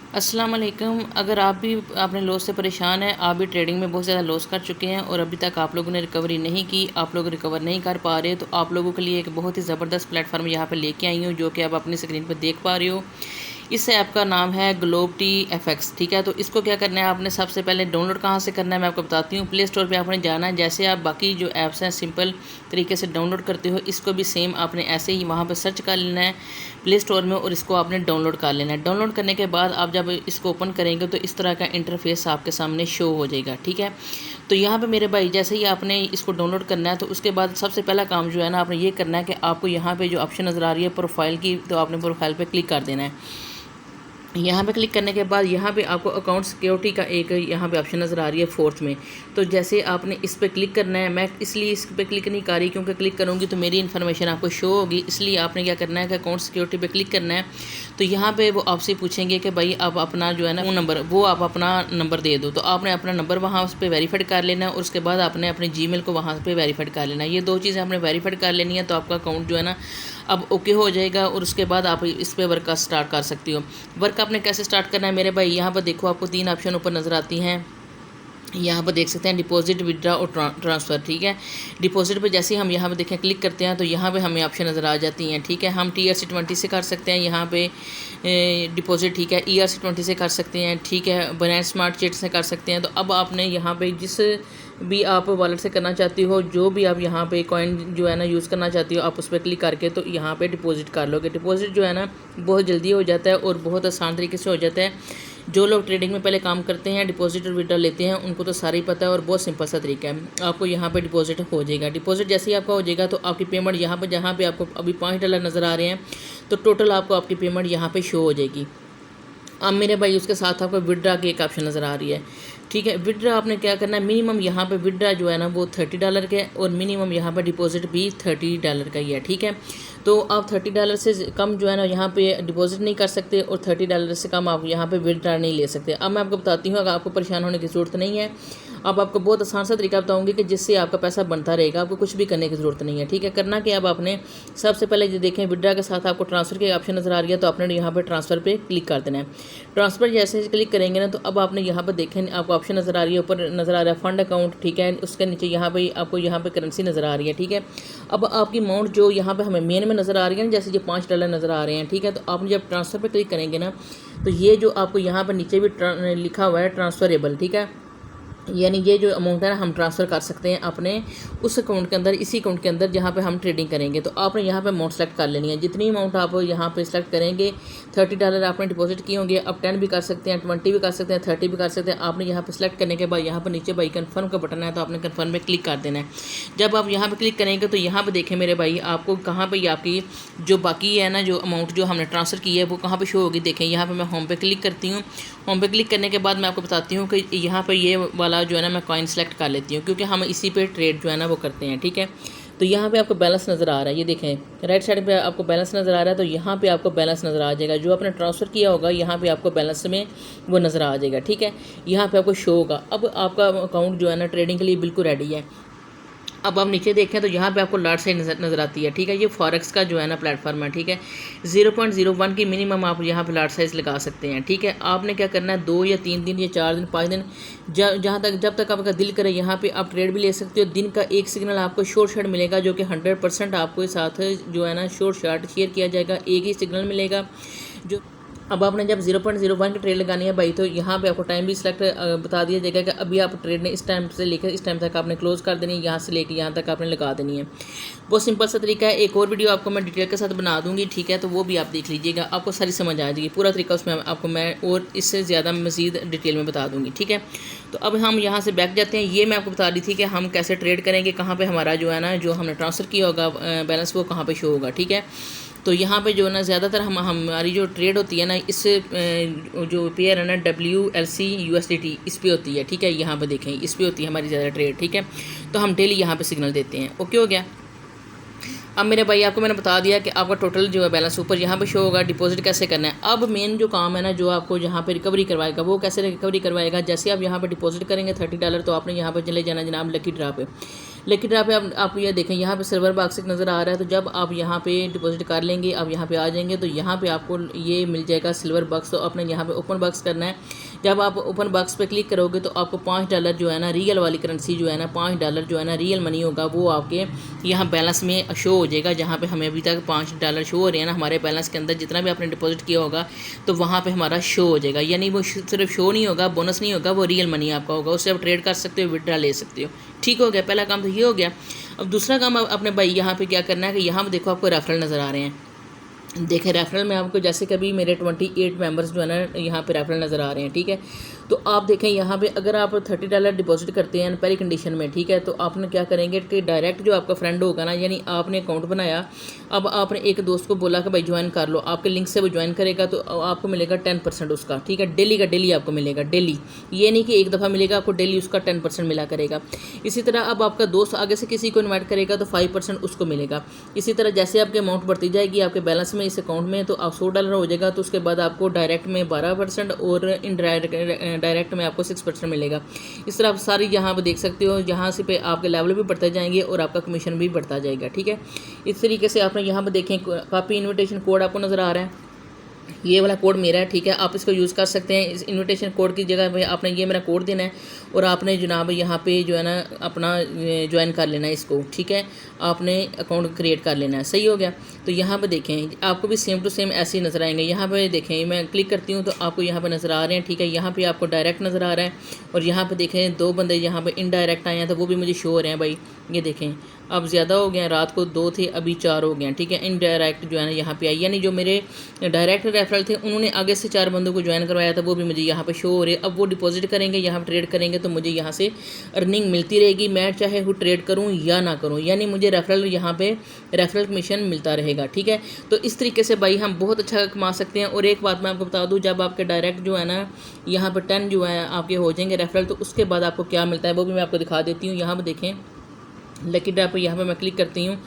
अस्सलाम वालेकुम। अगर आप भी अपने लॉस से परेशान हैं, आप भी ट्रेडिंग में बहुत ज़्यादा लॉस कर चुके हैं और अभी तक आप लोगों ने रिकवरी नहीं की, आप लोग रिकवर नहीं कर पा रहे, तो आप लोगों के लिए एक बहुत ही ज़बरदस्त प्लेटफॉर्म यहाँ पे लेके आई हूँ, जो कि आप अपनी स्क्रीन पर देख पा रहे हो। इस ऐप का नाम है ग्लोबटी एफएक्स। ठीक है, तो इसको क्या करना है, आपने सबसे पहले डाउनलोड कहाँ से करना है मैं आपको बताती हूँ। प्ले स्टोर पे आपने जाना है, जैसे आप बाकी जो ऐप्स हैं सिंपल तरीके से डाउनलोड करते हो, इसको भी सेम आपने ऐसे ही वहाँ पर सर्च कर लेना है प्ले स्टोर में और इसको आपने डाउनलोड कर लेना है। डाउनलोड करने के बाद आप जब इसको ओपन करेंगे तो इस तरह का इंटरफेस आपके सामने शो हो जाएगा। ठीक है, तो यहाँ पे मेरे भाई जैसे ही आपने इसको डाउनलोड करना है, तो उसके बाद सबसे पहला काम जो है ना, आपने ये करना है कि आपको यहाँ पे जो ऑप्शन नज़र आ रही है प्रोफाइल की, तो आपने प्रोफाइल पे क्लिक कर देना है। यहाँ पे क्लिक करने के बाद यहाँ पे आपको अकाउंट सिक्योरिटी का एक यहाँ पे ऑप्शन नज़र आ रही है फोर्थ में। तो जैसे आपने इस पर क्लिक करना है, मैं इसलिए इस पर क्लिक नहीं कर रही क्योंकि क्लिक करूँगी तो मेरी इन्फॉर्मेशन आपको शो होगी, इसलिए आपने क्या करना है कि अकाउंट सिक्योरिटी पे क्लिक करना है। तो यहाँ पे वो आपसे पूछेंगे कि भाई आप अपना जो है ना फ़ोन नंबर, वो आप अपना नंबर दे दो, तो आपने अपना नंबर वहाँ उस पर वेरीफाइड कर लेना है और उसके बाद आपने अपने जीमेल को वहाँ पे वेरीफाइड कर लेना है। ये दो चीज़ें आपने वेरीफाइड कर लेनी है, तो आपका अकाउंट जो है ना अब ओके हो जाएगा और उसके बाद आप इस पर वर्क स्टार्ट कर सकती हो। वर्क आपने कैसे स्टार्ट करना है मेरे भाई, यहाँ पर देखो आपको 3 ऑप्शन ऊपर नज़र आती हैं। यहाँ पर देख सकते हैं डिपॉजिट, विड्रा और ट्रांसफ़र। ठीक है, डिपॉजिट पे जैसे ही हम यहाँ पे देखें क्लिक करते हैं तो यहाँ पे हमें ऑप्शन नज़र आ जाती हैं। ठीक है, हम TRC20 से कर सकते हैं यहाँ पे डिपॉजिट। ठीक है, ERC20 से कर सकते हैं। ठीक है, बाइनेंस स्मार्ट चेन से कर सकते हैं। तो अब आपने यहाँ पे जिस भी आप वॉलेट से करना चाहती हो, जो भी आप यहाँ पे कॉइन जो है ना यूज़ करना चाहती हो, आप उस पर क्लिक करके तो यहाँ पे डिपॉजिट कर लोगे। डिपॉजिट जो है ना बहुत जल्दी हो जाता है और बहुत आसान तरीके से हो जाता है। जो लोग ट्रेडिंग में पहले काम करते हैं, डिपॉजिट और विड्रॉल लेते हैं, उनको तो सारा ही पता है और बहुत सिंपल सा तरीका है। आपको यहाँ पे डिपॉजिट हो जाएगा। डिपॉजिट जैसे ही आपका हो जाएगा तो आपकी पेमेंट यहाँ पे, जहाँ पे आपको अभी $5 नज़र आ रहे हैं, तो टोटल आपको आपकी पेमेंट यहाँ पे शो हो जाएगी। अब मेरे भाई उसके साथ आपको विड्रा की एक ऑप्शन नज़र आ रही है। ठीक है, विड्रा आपने क्या करना है, मिनिमम यहाँ पे विड्रा जो है ना वो $30 का है और मिनिमम यहाँ पे डिपॉजिट भी $30 का ही है। ठीक है, तो आप $30 से कम जो है ना यहाँ पे डिपॉजिट नहीं कर सकते और $30 से कम आप यहाँ पे विड्रा नहीं ले सकते। अब मैं आपको बताती हूँ, अगर आपको परेशान होने की ज़रूरत नहीं है। अब आपको बहुत आसान सा तरीका बताऊंगी कि जिससे आपका पैसा बनता रहेगा, आपको कुछ भी करने की ज़रूरत नहीं है। ठीक है, करना कि अब आपने सबसे पहले जो देखें विड्रा के साथ आपको ट्रांसफ़र की ऑप्शन नज़र आ रही है, तो आपने यहाँ पर ट्रांसफ़र पे क्लिक कर देना है। ट्रांसफ़र जैसे क्लिक करेंगे ना, तो अब आपने यहाँ पर देखें आपको ऑप्शन नज़र आ रही है, ऊपर नज़र आ रहा है फंड अकाउंट। ठीक है, उसके नीचे यहाँ पर आपको यहाँ पर करेंसी नज़र आ रही है। ठीक है, अब आपकी अमाउंट जो यहाँ पे हमें मेन में नज़र आ रही है ना, जैसे ये $5 नज़र आ रहे हैं। ठीक है, तो आपने जब ट्रांसफ़र पे क्लिक करेंगे ना, तो ये जो आपको यहाँ पर नीचे भी लिखा हुआ है ट्रांसफ़रेबल। ठीक है, यानी ये जो अमाउंट है ना हम ट्रांसफ़र कर सकते हैं अपने उस अकाउंट के अंदर, इसी अकाउंट के अंदर जहाँ पे हम ट्रेडिंग करेंगे। तो आपने यहाँ पे अमाउंट सेलेक्ट कर लेनी है। जितनी अमाउंट आप यहाँ पे सेलेक्ट करेंगे, $30 आपने डिपॉजिट किए होंगे, अब 10 भी कर सकते हैं, 20 भी कर सकते हैं, 30 भी कर सकते हैं। आपने यहाँ पे सेलेक्ट करने के बाद यहाँ पर नीचे भाई कन्फर्म का बटन है, तो आपने कन्फर्म में क्लिक कर देना है। जब आप यहाँ पर क्लिक करेंगे तो यहाँ पर देखें मेरे भाई, आपको कहाँ पर आपकी जो बाकी है ना, जो अमाउंट जो हमने ट्रांसफ़र की है वो कहाँ पर शो होगी। देखें यहाँ पर मैं होम पे क्लिक करती हूँ। होम पे क्लिक करने के बाद मैं आपको बताती हूँ कि यहाँ पर ये वाला जो है ना मैं कॉइन सेलेक्ट कर लेती हूँ, क्योंकि हम इसी पे ट्रेड जो है ना वो करते हैं। ठीक है, तो यहाँ पे आपको बैलेंस नज़र आ रहा है, ये देखें राइट साइड पे आपको बैलेंस नज़र आ रहा है, तो यहाँ पे आपको बैलेंस नज़र आ जाएगा। जो आपने ट्रांसफ़र किया होगा यहाँ पे आपको बैलेंस में वो नज़र आ जाएगा। ठीक है, यहाँ पे आपको शो होगा। अब आपका अकाउंट जो है ना ट्रेडिंग के लिए बिल्कुल रेडी है। अब आप नीचे देखें तो यहाँ पे आपको लाट साइज नज़र आती है। ठीक है, ये फॉरेक्स का जो है ना प्लेटफॉर्म है। ठीक है, 0.01 की मिनिमम आप यहाँ पे लाट साइज लगा सकते हैं। ठीक है, आपने क्या करना है, 2 या 3 दिन या 4 दिन 5 दिन जब तक आपका दिल करे यहाँ पे आप ट्रेड भी ले सकते हो। दिन का एक सिग्नल आपको शॉर्ट शॉट मिलेगा, जो कि 100% आपको साथ जो है ना शॉर्ट शॉट शेयर किया जाएगा। एक ही सिग्नल मिलेगा जो अब आपने जब 0.01 की ट्रेड लगानी है भाई, तो यहाँ पे आपको टाइम भी सिलेक्ट बता दिया जाएगा कि अभी आप ट्रेड ने इस टाइम से लेकर इस टाइम तक आपने क्लोज कर देनी है, यहाँ से लेकर यहाँ तक आपने लगा देनी है। बहुत सिंपल सा तरीका है। एक और वीडियो आपको मैं डिटेल के साथ बना दूँगी। ठीक है, तो वो भी आप देख लीजिएगा, आपको सारी समझ आ जाएगी। पूरा तरीका उसमें आपको मैं और इससे ज़्यादा मज़ीद डिटेल में बता दूँगी। ठीक है, तो अब हम यहाँ से बैक जाते हैं। ये मैं आपको बता रही थी कि हम कैसे ट्रेड करेंगे, कहाँ पर हमारा जो है ना जो हमने ट्रांसफ़र किया होगा बैलेंस वो कहाँ पर शो होगा। ठीक है, तो यहाँ पे जो ना ज़्यादातर हमारी जो ट्रेड होती है ना, इससे जो पेयर है ना WLC USDT इस पे होती है। ठीक है, यहाँ पे देखें इस पे होती है हमारी ज़्यादा ट्रेड। ठीक है, तो हम डेली यहाँ पे सिग्नल देते हैं। ओके हो गया। अब मेरे भाई आपको मैंने बता दिया कि आपका टोटल जो है बैलेंस ऊपर यहाँ पे शो होगा। डिपॉजिट कैसे करना है, अब मेन जो काम है ना जो आपको यहाँ पे रिकवरी करवाएगा, वो कैसे रिकवरी करवाएगा। जैसे आप यहाँ पे डिपॉजिट करेंगे $30, तो आपने यहाँ पे चले जाना जनाब लकी ड्रा पे। लेकिन आप ये देखें यहाँ पे सिल्वर बॉक्स नज़र आ रहा है। तो जब आप यहाँ पे डिपॉजिट कर लेंगे, आप यहाँ पे आ जाएंगे तो यहाँ पे आपको ये मिल जाएगा सिल्वर बॉक्स। तो आपने यहाँ पे ओपन बॉक्स करना है। जब आप ओपन बॉक्स पे क्लिक करोगे तो आपको $5 जो है ना रियल वाली करेंसी जो है ना $5 जो है ना रियल मनी होगा, वो आपके यहाँ बैलेंस में शो हो जाएगा। जहाँ पे हमें अभी तक $5 शो हो रहे हैं ना हमारे बैलेंस के अंदर, जितना भी आपने डिपॉजिट किया होगा तो वहाँ पे हमारा शो हो जाएगा। यानी वो सिर्फ शो नहीं होगा, बोनस नहीं होगा, वो रियल मनी आपका होगा। उससे आप ट्रेड कर सकते हो, विड्रा ले सकते हो। ठीक हो गया, पहला काम तो ये हो गया। अब दूसरा काम अपने भाई यहाँ पे क्या करना है कि यहाँ पे देखो आपको रेफरल नज़र आ रहे हैं। देखें रेफरल में आपको जैसे कभी मेरे 28 मेंबर्स जो है ना यहाँ पे रेफरल नज़र आ रहे हैं। ठीक है, तो आप देखें यहाँ पे अगर आप $30 डिपॉजिट करते हैं पहली कंडीशन में, ठीक है, तो आपने क्या करेंगे कि डायरेक्ट जो आपका फ्रेंड होगा ना, यानी आपने अकाउंट बनाया, अब आपने एक दोस्त को बोला कि भाई ज्वाइन कर लो, आपके लिंक से वो ज्वाइन करेगा तो आपको मिलेगा 10% उसका। ठीक है, डेली का डेली आपको मिलेगा, डेली, ये नहीं कि एक दफ़ा मिलेगा आपको, डेली उसका 10% मिला करेगा। इसी तरह अब आपका दोस्त आगे से किसी को इन्वाइट करेगा तो 5% उसको मिलेगा। इसी तरह जैसे आपकी अमाउंट बढ़ती जाएगी आपके बैलेंस में इस अकाउंट में, तो आप $100 हो जाएगा, तो उसके बाद आपको डायरेक्ट में 12% और डायरेक्ट में आपको 6% मिलेगा। इस तरह आप सारी यहाँ पर देख सकते हो, यहाँ से पे आपके लेवल भी बढ़ते जाएंगे और आपका कमीशन भी बढ़ता जाएगा। ठीक है, इस तरीके से आपने यहाँ पर देखें काफ़ी इन्विटेशन कोड आपको नज़र आ रहा है, ये वाला कोड मेरा है। ठीक है, आप इसको यूज़ कर सकते हैं। इस इनविटेशन कोड की जगह पे आपने ये मेरा कोड देना है और आपने जनाब यहाँ पे जो है ना अपना ज्वाइन कर लेना है इसको। ठीक है, आपने अकाउंट क्रिएट कर लेना है। सही हो गया। तो यहाँ पे देखें आपको भी सेम टू सेम ऐसे ही नज़र आएंगे। यहाँ पे देखें मैं क्लिक करती हूँ तो आपको यहाँ पे नज़र आ रहे हैं। ठीक है, यहाँ पे आपको डायरेक्ट नज़र आ रहा है और यहाँ पे देखें 2 बंदे यहाँ पे इनडायरेक्ट आए हैं तो वो भी मुझे शो हो रहे हैं। भाई ये देखें अब ज़्यादा हो गए हैं, रात को 2 थे अभी 4 हो गए हैं। ठीक है, इनडायरेक्ट जो है ना यहाँ पे आई, यानी जो मेरे डायरेक्ट रेफरल थे उन्होंने आगे से 4 बंदों को ज्वाइन करवाया था, वो भी मुझे यहाँ पे शो हो रहे। अब वो डिपॉजिट करेंगे, यहाँ पे ट्रेड करेंगे तो मुझे यहाँ से अर्निंग मिलती रहेगी, मैं चाहे वो ट्रेड करूँ या ना करूँ, यानी मुझे रेफरल यहाँ पे रेफरल कमीशन मिलता रहेगा। ठीक है, तो इस तरीके से भाई हम बहुत अच्छा कमा सकते हैं। और एक बात मैं आपको बता दूँ, जब आपके डायरेक्ट जो है ना यहाँ पर 10 जो है आपके हो जाएंगे रेफरल, तो उसके बाद आपको क्या मिलता है वो भी मैं आपको दिखा देती हूँ। यहाँ पर देखें लकी ड्रॉ पर यहाँ पे मैं क्लिक करती हूँ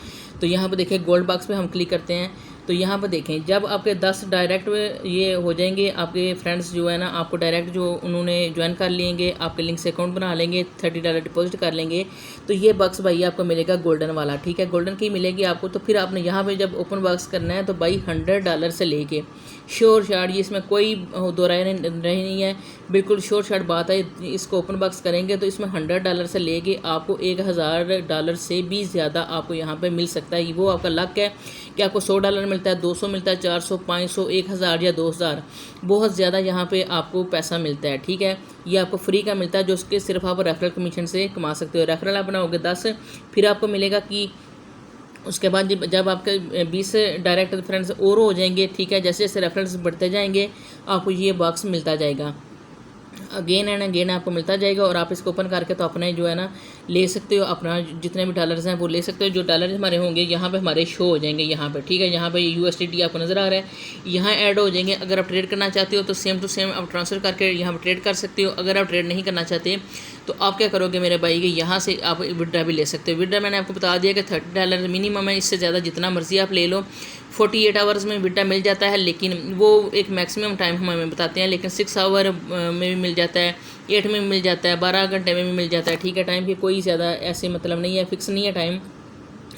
तो यहाँ पे देखें गोल्ड बॉक्स पे हम क्लिक करते हैं तो यहाँ पर देखें जब आपके 10 डायरेक्ट ये हो जाएंगे, आपके फ्रेंड्स जो है ना आपको डायरेक्ट जो उन्होंने ज्वाइन कर लेंगे, आपके लिंक से अकाउंट बना लेंगे, $30 डिपॉजिट कर लेंगे, तो ये बॉक्स भाई आपको मिलेगा गोल्डन वाला। ठीक है, गोल्डन की मिलेगी आपको। तो फिर आपने यहाँ पे जब ओपन बॉक्स करना है तो भाई $100 से लेके श्योर शार्ट, ये इसमें कोई दो राय नहीं है, बिल्कुल श्योर शार्ट बात है। इसको ओपन बॉक्स करेंगे तो इसमें $100 से लेके आपको $1000 से भी ज़्यादा आपको यहाँ पे मिल सकता है। वो आपका लक है कि आपको $100 मिलता है, 200 मिलता है, 400, 500, 1000 या 2000, बहुत ज़्यादा यहाँ पे आपको पैसा मिलता है। ठीक है, ये आपको फ्री का मिलता है जो उसके सिर्फ आप रेफरल कमीशन से कमा सकते हो। रेफरल आप बनाओगे 10, फिर आपको मिलेगा कि उसके बाद जब आपके 20 डायरेक्ट रेफरेंस और हो जाएंगे, ठीक है, जैसे जैसे रेफरेंस बढ़ते जाएंगे आपको ये बॉक्स मिलता जाएगा, अगेन एंड अगेन आपको मिलता जाएगा। और आप इसको ओपन करके तो अपना जो है ना ले सकते हो, अपना जितने भी डॉलर्स हैं वो ले सकते हो। जो डॉलर्स हमारे होंगे यहाँ पे हमारे शो हो जाएंगे यहाँ पे। ठीक है, यहाँ पे USDT आपको नज़र आ रहा है, यहाँ ऐड हो जाएंगे। अगर आप ट्रेड करना चाहते हो तो सेम टू सेम आप ट्रांसफ़र करके यहाँ पर ट्रेड कर सकते हो। अगर आप ट्रेड नहीं करना चाहते तो आप क्या करोगे मेरे भाई कि यहाँ से आप विड्रा भी ले सकते हो। विड्रा मैंने आपको बता दिया कि $30 मिनिमम है, इससे ज़्यादा जितना मर्ज़ी आप ले लो। 48 आवर्स में विड्रा मिल जाता है, लेकिन वो एक मैक्सिमम टाइम हमें बताते हैं, लेकिन 6 आवर में भी मिल जाता है, 8 में भी मिल जाता है, 12 घंटे में भी मिल जाता है। ठीक है, टाइम की कोई ज़्यादा ऐसे मतलब नहीं है, फिक्स नहीं है टाइम,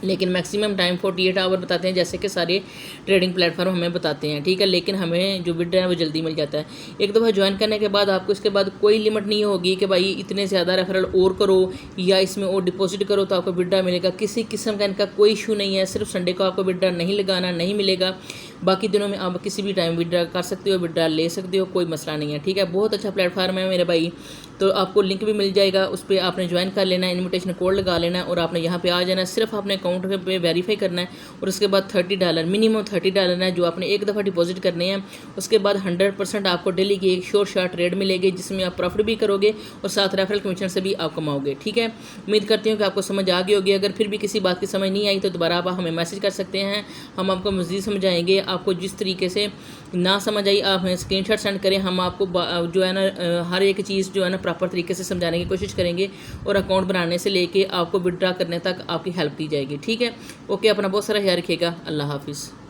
लेकिन मैक्सिमम टाइम 48 आवर बताते हैं, जैसे कि सारे ट्रेडिंग प्लेटफॉर्म हमें बताते हैं। ठीक है, लेकिन हमें जो विड्रा है वो जल्दी मिल जाता है। एक दफ़ा ज्वाइन करने के बाद आपको इसके बाद कोई लिमिट नहीं होगी कि भाई इतने ज़्यादा रेफरल और करो या इसमें और डिपॉजिट करो तो आपको विड्रा मिलेगा। किसी किस्म का इनका कोई इशू नहीं है। सिर्फ संडे को आपको विड्रा नहीं लगाना, नहीं मिलेगा, बाकी दिनों में आप किसी भी टाइम विड्रा कर सकते हो, विड्रा ले सकते हो, कोई मसला नहीं है। ठीक है, बहुत अच्छा प्लेटफॉर्म है मेरे भाई। तो आपको लिंक भी मिल जाएगा, उस पर आपने ज्वाइन कर लेना है, इन्विटेशन कोड लगा लेना है और आपने यहाँ पे आ जाना है। सिर्फ आपने अकाउंट पे वेरीफाई करना है और उसके बाद $30 मिनिमम $30 है जो आपने एक दफ़ा डिपॉजिट करने हैं। उसके बाद 100% आपको डेली की एक श्योर शॉट ट्रेड मिलेगी जिसमें आप प्रॉफिट भी करोगे और साथ रेफरल कमीशन से भी आप कमाओगे। ठीक है, उम्मीद करती हूँ कि आपको समझ आ गई होगी। अगर फिर भी किसी बात की समझ नहीं आई तो दोबारा आप हमें मैसेज कर सकते हैं, हम आपको मज़ीद समझाएंगे। आपको जिस तरीके से ना समझ आई आप हमें स्क्रीनशॉट सेंड करें, हम आपको जो है ना हर एक चीज़ जो है ना प्रॉपर तरीके से समझाने की कोशिश करेंगे और अकाउंट बनाने से लेके आपको विड्रा करने तक आपकी हेल्प की जाएगी। ठीक है, ओके, अपना बहुत सारा ख्याल रखिएगा। अल्लाह हाफिज़।